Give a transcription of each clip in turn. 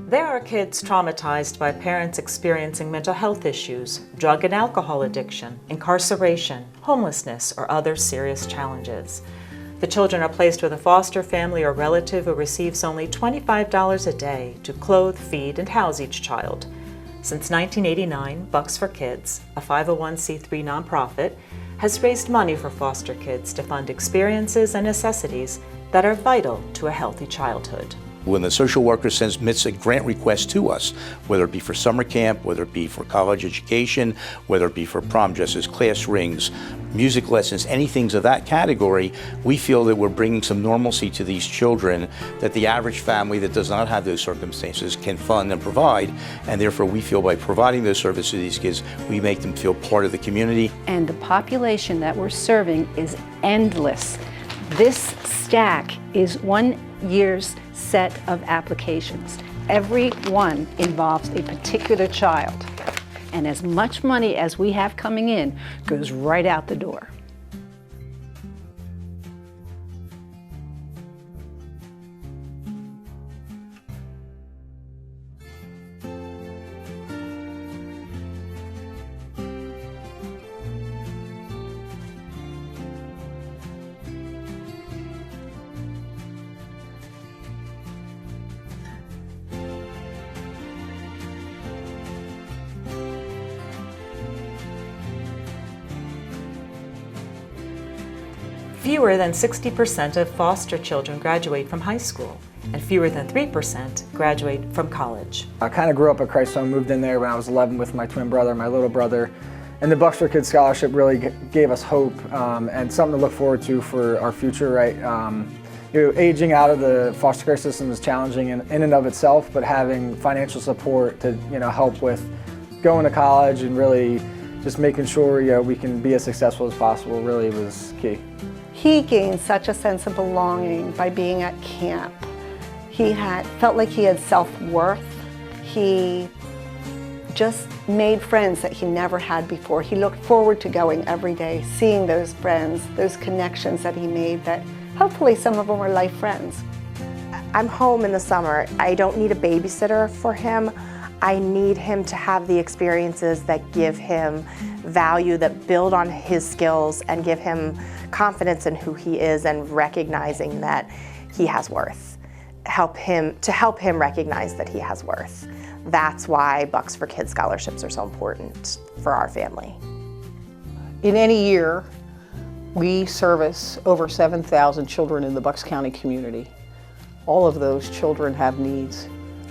There are kids traumatized by parents experiencing mental health issues, drug and alcohol addiction, incarceration, homelessness, or other serious challenges. The children are placed with a foster family or relative who receives only $25 a day to clothe, feed, and house each child. Since 1989, Bucks for Kids, a 501c3 nonprofit, has raised money for foster kids to fund experiences and necessities that are vital to a healthy childhood. When the social worker submits a grant request to us, whether it be for summer camp, whether it be for college education, whether it be for prom dresses, class rings, music lessons, anything of that category, we feel that we're bringing some normalcy to these children that the average family that does not have those circumstances can fund and provide, and therefore we feel by providing those services to these kids, we make them feel part of the community. And the population that we're serving is endless. This stack is 1 year's set of applications. Every one involves a particular child. And as much money as we have coming in goes right out the door. Fewer than 60% of foster children graduate from high school, and fewer than 3% graduate from college. I kind of grew up at Christ Home, moved in there when I was 11 with my twin brother, my little brother, and the Bucks for Kids scholarship really gave us hope and something to look forward to for our future, right? Aging out of the foster care system is challenging in and of itself, but having financial support to help with going to college and really just making sure we can be as successful as possible really was key. He gained such a sense of belonging by being at camp. He felt like he had self-worth. He just made friends that he never had before. He looked forward to going every day, seeing those friends, those connections that he made that hopefully some of them were life friends. I'm home in the summer. I don't need a babysitter for him. I need him to have the experiences that give him value, that build on his skills and give him confidence in who he is and recognizing that he has worth. Help him recognize that he has worth. That's why Bucks for Kids scholarships are so important for our family. In any year, we service over 7,000 children in the Bucks County community. All of those children have needs.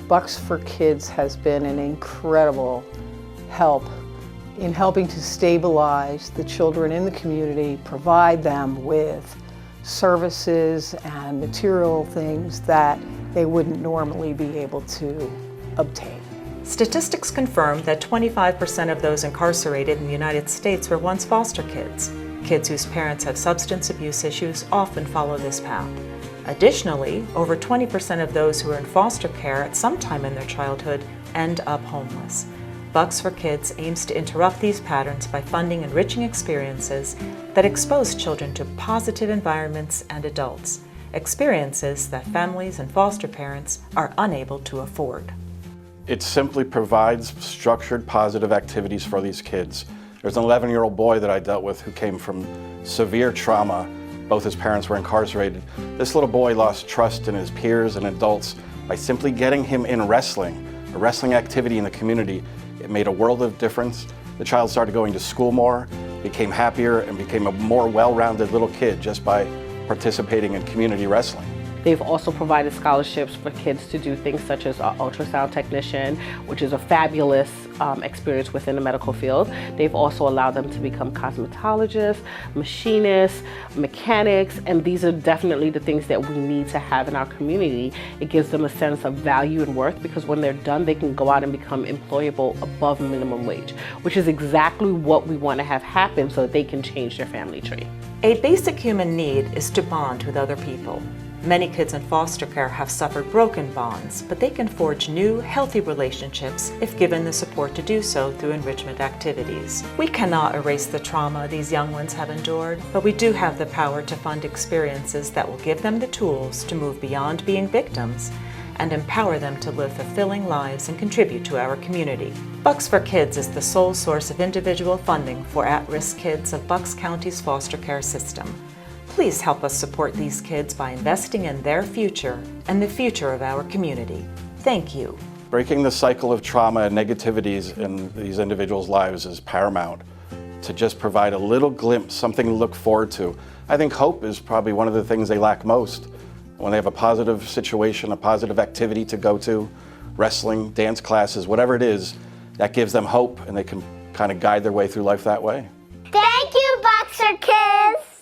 Bucks for Kids has been an incredible help in helping to stabilize the children in the community, provide them with services and material things that they wouldn't normally be able to obtain. Statistics confirm that 25% of those incarcerated in the United States were once foster kids. Kids whose parents have substance abuse issues often follow this path. Additionally, over 20% of those who are in foster care at some time in their childhood end up homeless. Bucks for Kids aims to interrupt these patterns by funding enriching experiences that expose children to positive environments and adults, experiences that families and foster parents are unable to afford. It simply provides structured, positive activities for these kids. There's an 11-year-old boy that I dealt with who came from severe trauma. Both his parents were incarcerated. This little boy lost trust in his peers and adults by simply getting him in wrestling, a wrestling activity in the community. It made a world of difference. The child started going to school more, became happier, and became a more well-rounded little kid just by participating in community wrestling. They've also provided scholarships for kids to do things such as an ultrasound technician, which is a fabulous experience within the medical field. They've also allowed them to become cosmetologists, machinists, mechanics, and these are definitely the things that we need to have in our community. It gives them a sense of value and worth because when they're done, they can go out and become employable above minimum wage, which is exactly what we want to have happen so that they can change their family tree. A basic human need is to bond with other people. Many kids in foster care have suffered broken bonds, but they can forge new, healthy relationships if given the support to do so through enrichment activities. We cannot erase the trauma these young ones have endured, but we do have the power to fund experiences that will give them the tools to move beyond being victims and empower them to live fulfilling lives and contribute to our community. Bucks for Kids is the sole source of individual funding for at-risk kids of Bucks County's foster care system. Please help us support these kids by investing in their future and the future of our community. Thank you. Breaking the cycle of trauma and negativities in these individuals' lives is paramount. To just provide a little glimpse, something to look forward to. I think hope is probably one of the things they lack most. When they have a positive situation, a positive activity to go to, wrestling, dance classes, whatever it is, that gives them hope and they can kind of guide their way through life that way. Thank you, Bucks for Kids!